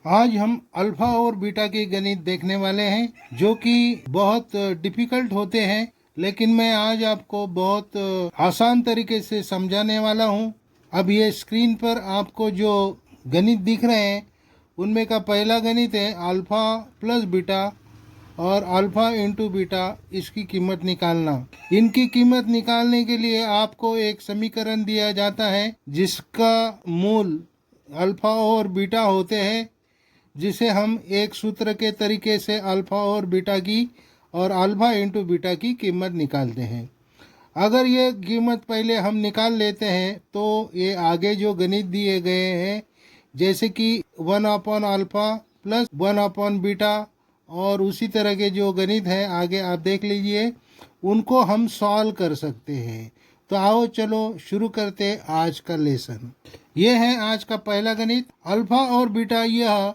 आज हम अल्फा और बीटा के गणित देखने वाले हैं जो कि बहुत डिफिकल्ट होते हैं, लेकिन मैं आज आपको बहुत आसान तरीके से समझाने वाला हूं। अब ये स्क्रीन पर आपको जो गणित दिख रहे हैं उनमें का पहला गणित है अल्फा प्लस बीटा और अल्फा इंटू बीटा, इसकी कीमत निकालना। इनकी कीमत निकालने के लिए आपको एक समीकरण दिया जाता है जिसका मूल अल्फा और बीटा होते हैं, जिसे हम एक सूत्र के तरीके से अल्फा और बीटा की और अल्फा इंटू बीटा की कीमत निकालते हैं। अगर ये कीमत पहले हम निकाल लेते हैं तो ये आगे जो गणित दिए गए हैं, जैसे कि 1 upon alpha plus 1 upon beta और उसी तरह के जो गणित हैं आगे आप देख लीजिए, उनको हम सॉल्व कर सकते हैं। तो आओ चलो शुरू करते आज का लेसन। ये है आज का पहला गणित। अल्फा और बीटा यह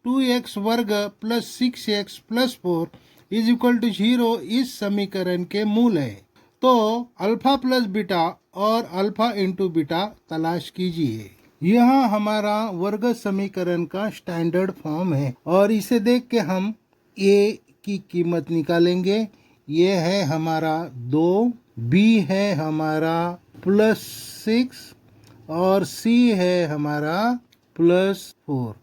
2x वर्ग plus 6x plus 4 is equal to 0 इस समीकरण के मूल है। तो अल्फा प्लस बीटा और अल्फा इंटू बीटा तलाश कीजिए। यह हमारा वर्ग समीकरण का स्टैंडर्ड फॉर्म है और इसे देख के हम a की कीमत निकालेंगे। ये है हमारा 2, b है हमारा प्लस 6 और c है हमारा प्लस 4।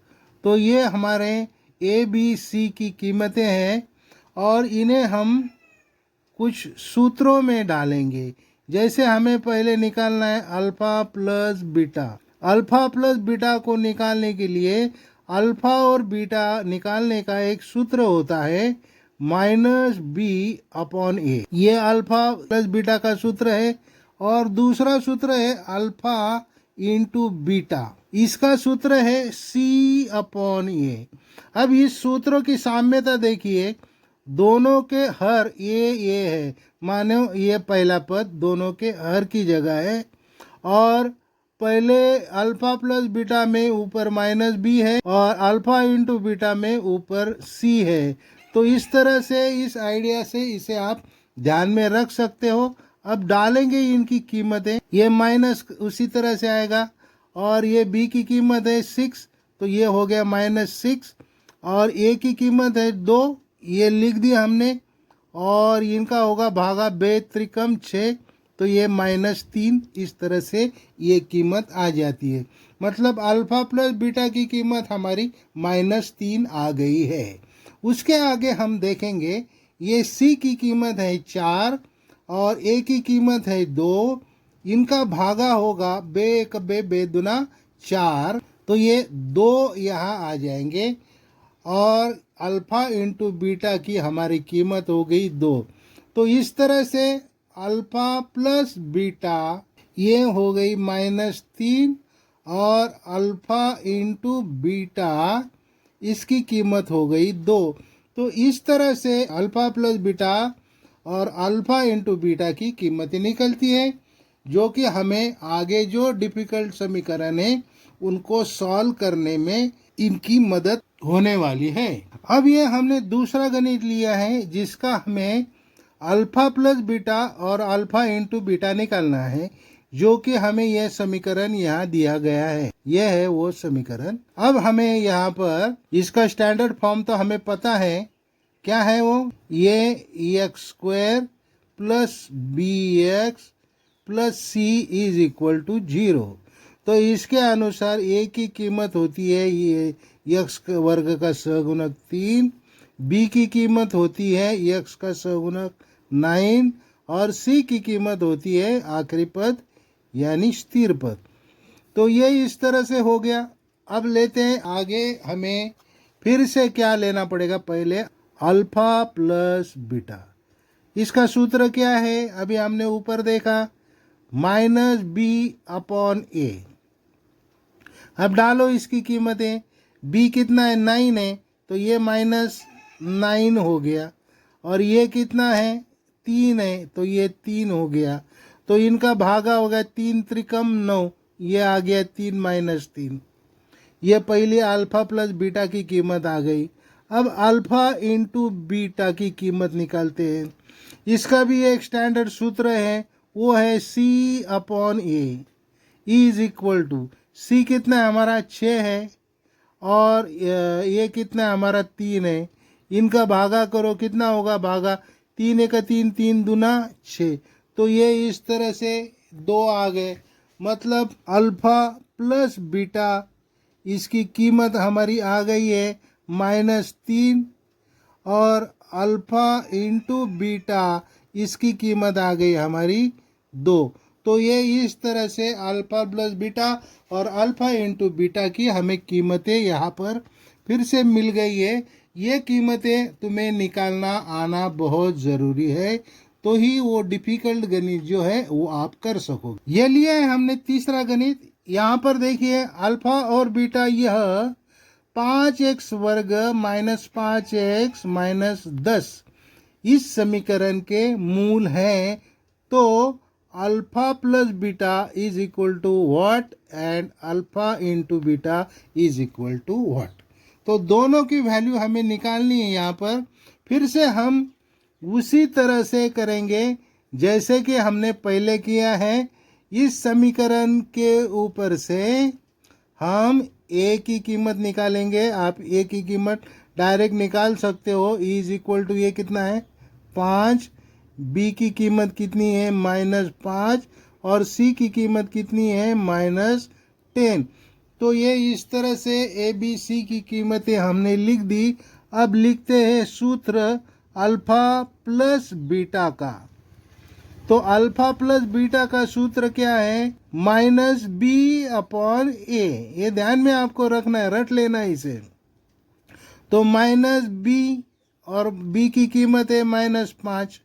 तो ये हमारे ए बी सी की कीमतें हैं और इन्हें हम कुछ सूत्रों में डालेंगे। जैसे हमें पहले निकालना है alpha plus beta. Alpha plus beta को निकालने के लिए अल्फा और बीटा निकालने का एक सूत्र होता है -b/a। ये अल्फा प्लस बीटा का सूत्र है और दूसरा सूत्र है अल्फा इंटू बीटा। इसका सूत्र है c/a। अब इस सूत्रों की साम्यता देखिए, दोनों के हर ये है, मानो ये पहला पद दोनों के हर की जगह है और पहले अल्फा प्लस बीटा में ऊपर -b है और अल्फा इंटू बीटा में ऊपर c है। तो इस तरह से, इस आइडिया से इसे आप ध्यान में रख सकते हो। अब डालेंगे इनकी कीमतें, ये माइनस उसी तरह से आएगा और ये b की कीमत है 6, तो ये हो गया -6 और a की कीमत है 2, ये लिख दिया हमने और इनका होगा भागा बे त्रिकम 6, तो ये -3। इस तरह से ये कीमत आ जाती है। मतलब अल्फा प्लस बीटा की कीमत हमारी -3 आ गई है। उसके आगे हम देखेंगे ये c की कीमत है 4 और a की कीमत है 2। इनका भागा होगा बे एक बे बे दुना 4, तो ये 2 यहाँ आ जाएंगे और अल्फा इंटू बीटा की हमारी कीमत हो गई 2। तो इस तरह से अल्फा प्लस बीटा ये हो गई -3 और अल्फा इंटू बीटा इसकी कीमत हो गई 2। तो इस तरह से अल्फा प्लस बीटा और अल्फा इंटू बीटा की कीमतें निकलती है, जो कि हमें आगे जो डिफिकल्ट समीकरण है उनको सॉल्व करने में इनकी मदद होने वाली है। अब ये हमने दूसरा गणित लिया है जिसका हमें अल्फा प्लस बीटा और अल्फा इंटू बीटा निकालना है, जो कि हमें यह समीकरण यहाँ दिया गया है। यह है वो समीकरण। अब हमें यहाँ पर इसका स्टैंडर्ड फॉर्म तो हमें पता है, क्या है वो, ये x² plus bx plus c is equal to 0। तो इसके अनुसार a की कीमत होती है ये x वर्ग का सहगुणक 3, b की कीमत होती है x का सहगुणक 9 और c की कीमत होती है आखिरी पद यानी स्थिर पद। तो ये इस तरह से हो गया। अब लेते हैं आगे, हमें फिर से क्या लेना पड़ेगा, पहले अल्फा प्लस बीटा। इसका सूत्र क्या है, अभी हमने ऊपर देखा -b/a। अब डालो इसकी कीमतें, b कितना है 9 है, तो ये -9 हो गया और ये कितना है 3 है, तो ये 3 हो गया। तो इनका भागा हो गया 3 त्रिकम 9, ये आ गया 3 - 3। ये पहले अल्फा प्लस बीटा की कीमत आ गई। अब अल्फा इंटू बीटा की कीमत निकालते हैं। इसका भी एक स्टैंडर्ड सूत्र है, वो है c/a is equal to, c कितना है हमारा 6 है और ये कितना है हमारा 3 है, इनका भागा करो, कितना होगा भागा, 3 एक 3, 3 दूना 6। तो ये इस तरह से 2 आ गए, मतलब अल्फा प्लस बीटा इसकी कीमत हमारी आ गई है -3, और अल्फा इंटू बीटा इसकी कीमत आ गई हमारी 2। तो ये इस तरह से अल्फा प्लस बीटा और अल्फा इंटू बीटा की हमें कीमतें यहाँ पर फिर से मिल गई है। ये कीमतें तुम्हें निकालना आना बहुत ज़रूरी है, तो ही वो डिफिकल्ट गणित जो है वो आप कर सकोगे। ये लिया है हमने तीसरा गणित। यहाँ पर देखिए अल्फा और बीटा, यह 5x² -5x-10 इस समीकरण के मूल हैं। तो alpha plus beta is equal to what and alpha into beta is equal to what. तो दोनों की वैल्यू हमें निकालनी है। यहाँ पर फिर से हम उसी तरह से करेंगे जैसे कि हमने पहले किया है। इस समीकरण के ऊपर से हम ए की कीमत निकालेंगे। आप ए की कीमत डायरेक्ट निकाल सकते हो, इज इक्वल टू ये कितना है 5, बी की कीमत कितनी है -5, और सी की कीमत कितनी है -10। तो ये इस तरह से ए बी सी की कीमतें हमने लिख दी। अब लिखते हैं सूत्र अल्फा प्लस बीटा का। तो अल्फा प्लस बीटा का सूत्र क्या है, -b/a। ये ध्यान में आपको रखना है, रट लेना है इसे। तो -b और b की कीमत है -5,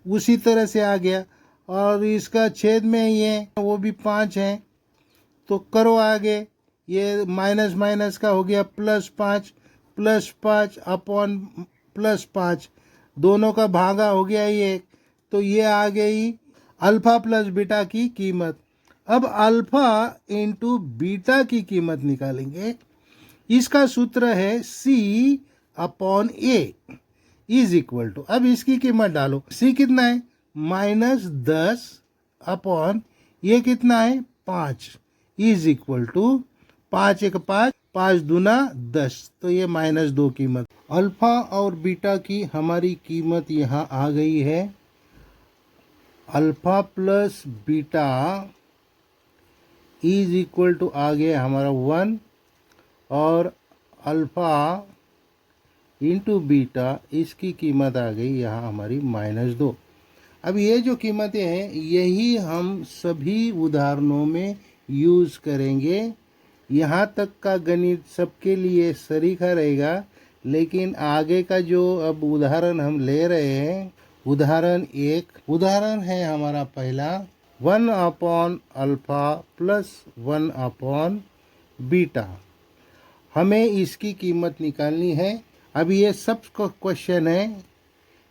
उसी तरह से आ गया, और इसका छेद में ये वो भी 5 है। तो करो आगे, ये माइनस माइनस का हो गया +5, +5 अपॉन +5, दोनों का भागा हो गया ये। तो ये आ गई अल्फा प्लस बीटा की कीमत। अब अल्फा इंटू बीटा की कीमत निकालेंगे। इसका सूत्र है C/A इज इक्वल टू, अब इसकी कीमत डालो। C कितना है -10 अपॉन ये कितना है 5 इज इक्वल टू 5 एक 5, 5 दूना 10। तो ये -2 कीमत। अल्फा और बीटा की हमारी कीमत यहाँ आ गई है। Alpha plus beta is equal to आ गया हमारा 1, और अल्फा इंटू बीटा इसकी कीमत आ गई यहाँ हमारी -2। अब ये जो कीमतें हैं यही हम सभी उदाहरणों में यूज़ करेंगे। यहाँ तक का गणित सबके लिए सरीखा रहेगा, लेकिन आगे का जो अब उदाहरण हम ले रहे हैं, उदाहरण 1 उदाहरण है हमारा पहला 1/अल्फा प्लस 1/बीटा। हमें इसकी कीमत निकालनी है। अब ये सब क्वेश्चन है,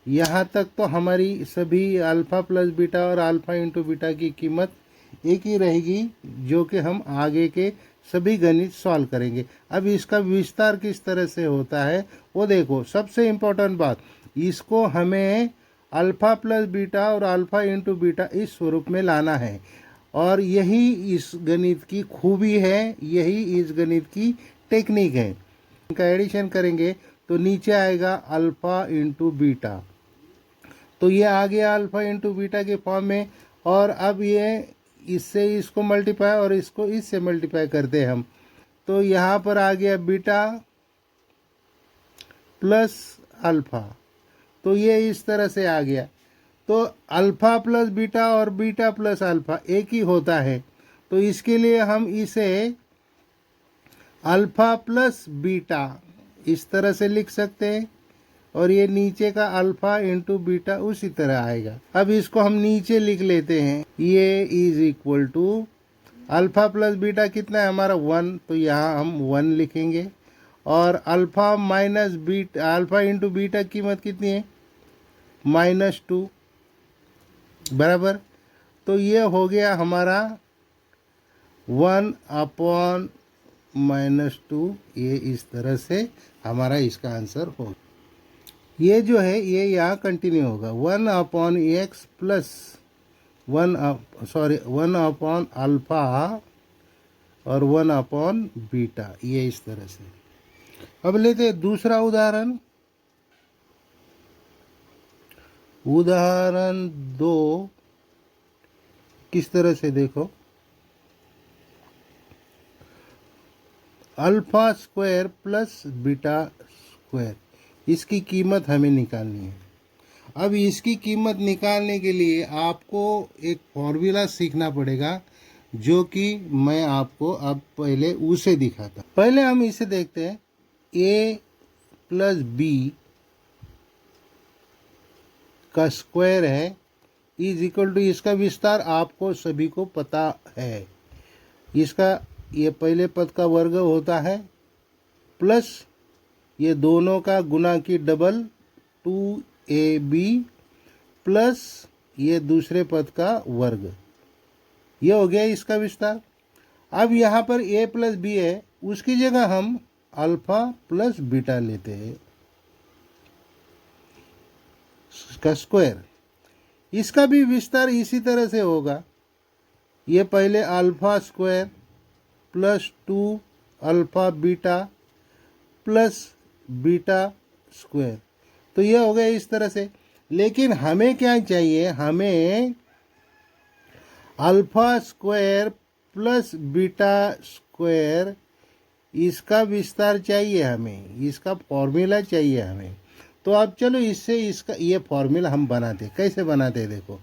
यहाँ तक तो हमारी सभी अल्फा प्लस बीटा और अल्फा इंटू बीटा की कीमत एक ही रहेगी, जो कि हम आगे के सभी गणित सॉल्व करेंगे। अब इसका विस्तार किस तरह से होता है वो देखो। सबसे इम्पोर्टेंट बात, इसको हमें अल्फा प्लस बीटा और अल्फा इंटू बीटा इस स्वरूप में लाना है, और यही इस गणित की खूबी है, यही इस गणित की टेक्निक है। इनका एडिशन करेंगे तो नीचे आएगा अल्फा इंटू बीटा। तो ये आ गया अल्फा इंटू बीटा के फॉर्म में, और अब ये इससे इसको मल्टीप्लाई और इसको इससे मल्टीप्लाई करते हैं हम। तो यहाँ पर आ गया बीटा प्लस अल्फा। तो ये इस तरह से आ गया। तो अल्फा प्लस बीटा और बीटा प्लस अल्फा एक ही होता है, तो इसके लिए हम इसे अल्फा प्लस बीटा इस तरह से लिख सकते हैं, और ये नीचे का अल्फा इंटू बीटा उसी तरह आएगा। अब इसको हम नीचे लिख लेते हैं, ये is equal to alpha plus beta कितना है हमारा 1, तो यहाँ हम 1 लिखेंगे, और alpha minus beta alpha into beta की कीमत कितनी है -2 बराबर। तो ये हो गया हमारा 1/-2। ये इस तरह से हमारा इसका आंसर होगा। ये जो है ये यहाँ कंटिन्यू होगा 1/x प्लस 1/अल्फा और 1/बीटा, ये इस तरह से। अब लेते हैं दूसरा उदाहरण, उदाहरण 2। किस तरह से देखो, alpha square plus beta square, इसकी कीमत हमें निकालनी है। अब इसकी कीमत निकालने के लिए आपको एक फॉर्मूला सीखना पड़ेगा, जो कि मैं आपको अब पहले उसे दिखाता। पहले हम इसे देखते हैं, a प्लस बी का स्क्वायर है इज इक्वल टू, इसका विस्तार आपको सभी को पता है, इसका ये पहले पद का वर्ग होता है प्लस ये दोनों का गुना की डबल 2ab प्लस ये दूसरे पद का वर्ग, ये हो गया इसका विस्तार। अब यहाँ पर a प्लस बी है, उसकी जगह हम अल्फा प्लस बीटा लेते हैं, इसका स्क्वायर। इसका भी विस्तार इसी तरह से होगा, ये पहले alpha square plus 2 alpha beta plus beta square, तो ये हो गया इस तरह से। लेकिन हमें क्या चाहिए, हमें alpha square plus beta square, इसका विस्तार चाहिए हमें, इसका फॉर्मूला चाहिए हमें। तो अब चलो इससे इसका ये फॉर्मूला हम बनाते, कैसे बनाते हैं देखो।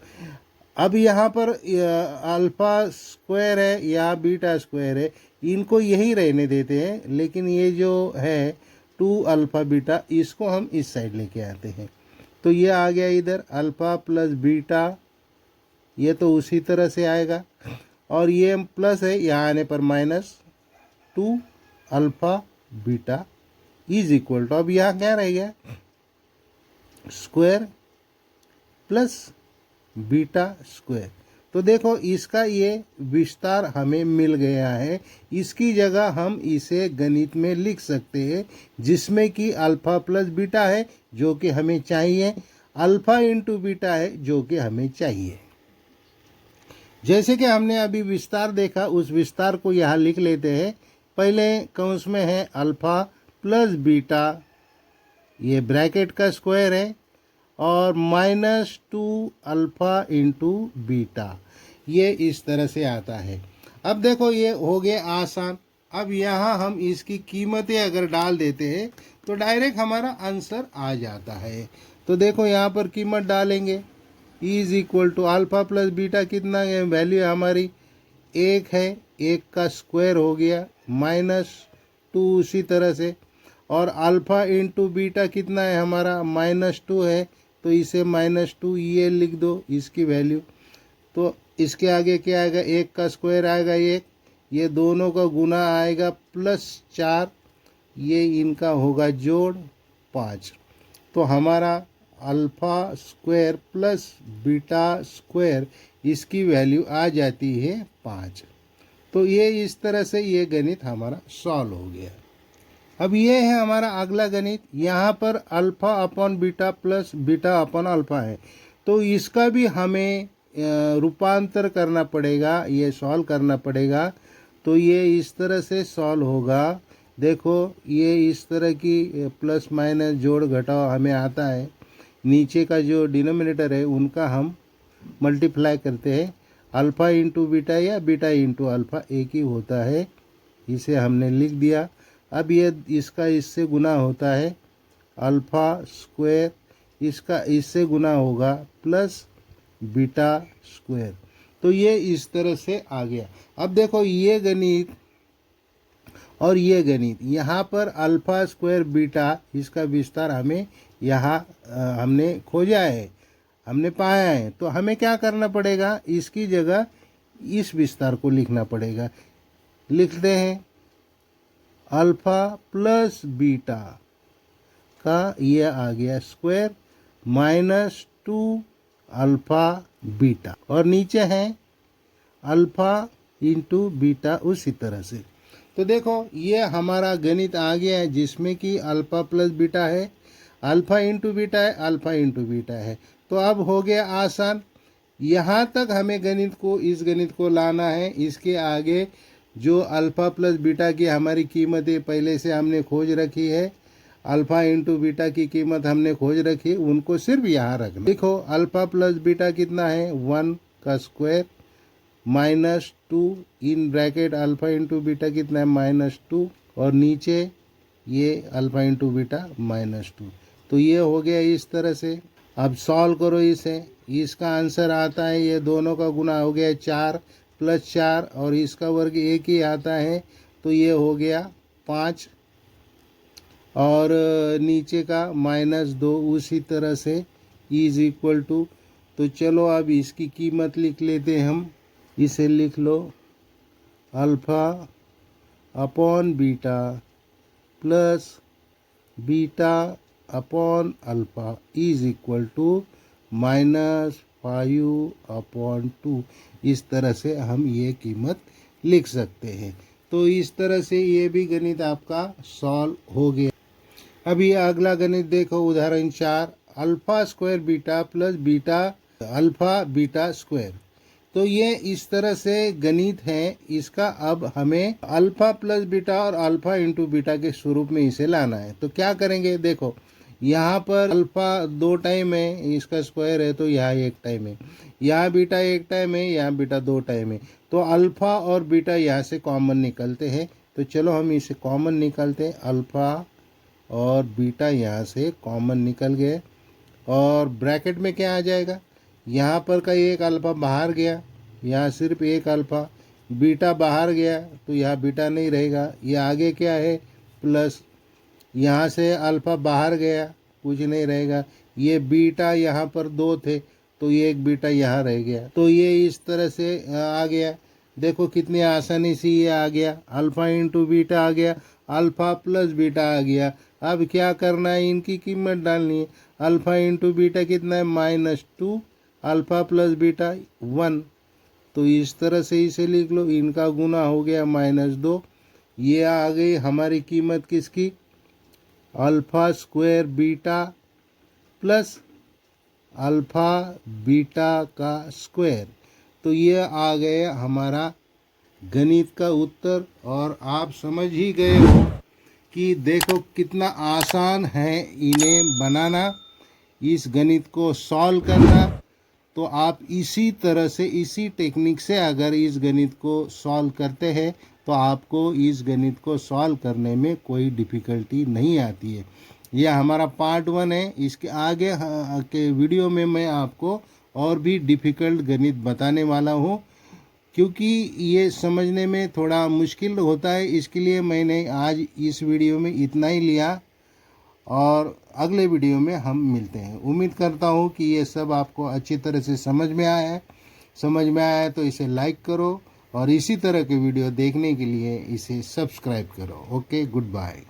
अब यहाँ पर अल्फा स्क्वायर है या बीटा स्क्वायर है, इनको यही रहने देते हैं, लेकिन ये जो है 2 अल्फा बीटा, इसको हम इस साइड लेके आते हैं। तो ये आ गया इधर अल्फा प्लस बीटा, ये तो उसी तरह से आएगा, और ये प्लस है, यहाँ आने पर minus 2 alpha beta is equal to, अब यहाँ क्या रह गया, स्क्वायर प्लस बीटा स्क्वायर। तो देखो इसका ये विस्तार हमें मिल गया है, इसकी जगह हम इसे गणित में लिख सकते हैं, जिसमें कि अल्फा प्लस बीटा है जो कि हमें चाहिए, अल्फा इंटू बीटा है जो कि हमें चाहिए। जैसे कि हमने अभी विस्तार देखा, उस विस्तार को यहाँ लिख लेते हैं। पहले कौंस में है अल्फा प्लस बीटा, ये ब्रैकेट का स्क्वायर है, और -2 अल्फा इंटू बीटा, ये इस तरह से आता है। अब देखो ये हो गया आसान। अब यहाँ हम इसकी कीमतें अगर डाल देते हैं तो डायरेक्ट हमारा आंसर आ जाता है। तो देखो यहाँ पर कीमत डालेंगे, is equal to alpha plus beta कितना है, वैल्यू हमारी 1 है, 1 का स्क्वायर हो गया -2 उसी तरह से, और अल्फा इंटू बीटा कितना है हमारा -2 है, तो इसे -2 ये लिख दो इसकी वैल्यू। तो इसके आगे क्या आएगा, 1 का स्क्वायर आएगा 1, ये दोनों का गुना आएगा +4, ये इनका होगा जोड़ 5। तो हमारा alpha square plus beta square, इसकी वैल्यू आ जाती है 5। तो ये इस तरह से ये गणित हमारा सॉल्व हो गया। अब ये है हमारा अगला गणित, यहाँ पर alpha upon beta plus beta upon alpha है, तो इसका भी हमें रूपांतर करना पड़ेगा, ये सॉल्व करना पड़ेगा। तो ये इस तरह से सॉल्व होगा, देखो ये इस तरह की प्लस माइनस जोड़ घटाव हमें आता है, नीचे का जो डिनोमिनेटर है उनका हम मल्टीप्लाई करते हैं, अल्फ़ा इंटू बीटा या बीटा इंटू अल्फ़ा एक ही होता है, इसे हमने लिख दिया। अब ये इसका इससे गुना होता है, अल्फ़ा स्क्वायर इसका इससे गुना होगा प्लस बीटा स्क्वायर। तो ये इस तरह से आ गया। अब देखो ये गणित और ये गणित, यहाँ पर अल्फ़ा स्क्वायर बीटा, इसका विस्तार हमें यहाँ हमने खोजा है, हमने पाया है। तो हमें क्या करना पड़ेगा, इसकी जगह इस विस्तार को लिखना पड़ेगा। लिखते हैं अल्फ़ा प्लस बीटा का ये आ गया स्क्वायर -2 अल्फ़ा बीटा, और नीचे है अल्फ़ा इंटू बीटा उसी तरह से। तो देखो ये हमारा गणित आ गया है, जिसमें कि अल्फ़ा प्लस बीटा है, अल्फ़ा इंटू बीटा है, अल्फ़ा इंटू बीटा है। तो अब हो गया आसान, यहाँ तक हमें गणित को, इस गणित को लाना है, इसके आगे जो अल्फ़ा प्लस बीटा की हमारी कीमतें पहले से हमने खोज रखी है, अल्फ़ा इंटू बीटा की कीमत हमने खोज रखी है, उनको सिर्फ यहाँ रखना। देखो अल्फ़ा प्लस बीटा कितना है, 1 का square -2 in bracket alpha into beta कितना है, -2 और नीचे ये अल्फ़ा इंटू बीटा -2। तो ये हो गया इस तरह से। अब सॉल्व करो इसे, इसका आंसर आता है, ये दोनों का गुना हो गया 4 + 4 और इसका वर्ग 1 ही आता है, तो ये हो गया 5 और नीचे का -2 उसी तरह से इज इक्वल टू। तो चलो अब इसकी कीमत लिख लेते हैं हम। इसे लिख लो alpha upon beta plus beta upon alpha is equal to -5/2। इस तरह से हम ये कीमत लिख सकते हैं। तो इस तरह से ये भी गणित आपका सॉल्व हो गया। अभी अगला गणित देखो, उदाहरण 4, alpha square beta plus beta alpha beta square. तो ये इस तरह से गणित है। इसका अब हमें अल्फ़ा प्लस बीटा और अल्फ़ा इंटू बीटा के स्वरूप में इसे लाना है। तो क्या करेंगे, देखो यहाँ पर अल्फ़ा 2 टाइम है, इसका स्क्वायर है तो यहाँ 1 टाइम है, यहाँ बीटा 1 टाइम है, यहाँ बीटा 2 टाइम है। तो अल्फ़ा और बीटा यहाँ से कॉमन निकलते हैं। तो चलो हम इसे कॉमन निकालते हैं। अल्फ़ा और बीटा यहाँ से कॉमन निकल गए और ब्रैकेट में क्या आ जाएगा, यहाँ पर का एक अल्फ़ा बाहर गया, यहाँ सिर्फ एक अल्फ़ा, बीटा बाहर गया तो यहाँ बीटा नहीं रहेगा, ये आगे क्या है प्लस, यहाँ से अल्फ़ा बाहर गया कुछ नहीं रहेगा, ये बीटा यहाँ पर 2 थे तो ये एक बीटा यहाँ रह गया। तो ये इस तरह से आ गया। देखो कितनी आसानी से ये आ गया, अल्फ़ा इंटू बीटा आ गया, अल्फ़ा प्लस बीटा आ गया। अब क्या करना है, इनकी कीमत डालनी है। अल्फ़ा इंटू बीटा कितना है, -2, अल्फ़ा प्लस बीटा 1। तो इस तरह से इसे लिख लो, इनका गुना हो गया -2। ये आ गई हमारी कीमत किसकी, alpha square beta plus alpha beta का स्क्वायर। तो ये आ गया हमारा गणित का उत्तर। और आप समझ ही गए हो कि देखो कितना आसान है इन्हें बनाना, इस गणित को सॉल्व करना। तो आप इसी तरह से, इसी टेक्निक से अगर इस गणित को सॉल्व करते हैं तो आपको इस गणित को सॉल्व करने में कोई डिफ़िकल्टी नहीं आती है। यह हमारा पार्ट 1 है। इसके आगे के वीडियो में मैं आपको और भी डिफ़िकल्ट गणित बताने वाला हूँ, क्योंकि ये समझने में थोड़ा मुश्किल होता है। इसके लिए मैंने आज इस वीडियो में इतना ही लिया और अगले वीडियो में हम मिलते हैं। उम्मीद करता हूँ कि ये सब आपको अच्छी तरह से समझ में आया है। समझ में आया है तो इसे लाइक करो और इसी तरह के वीडियो देखने के लिए इसे सब्सक्राइब करो। Okay, good bye.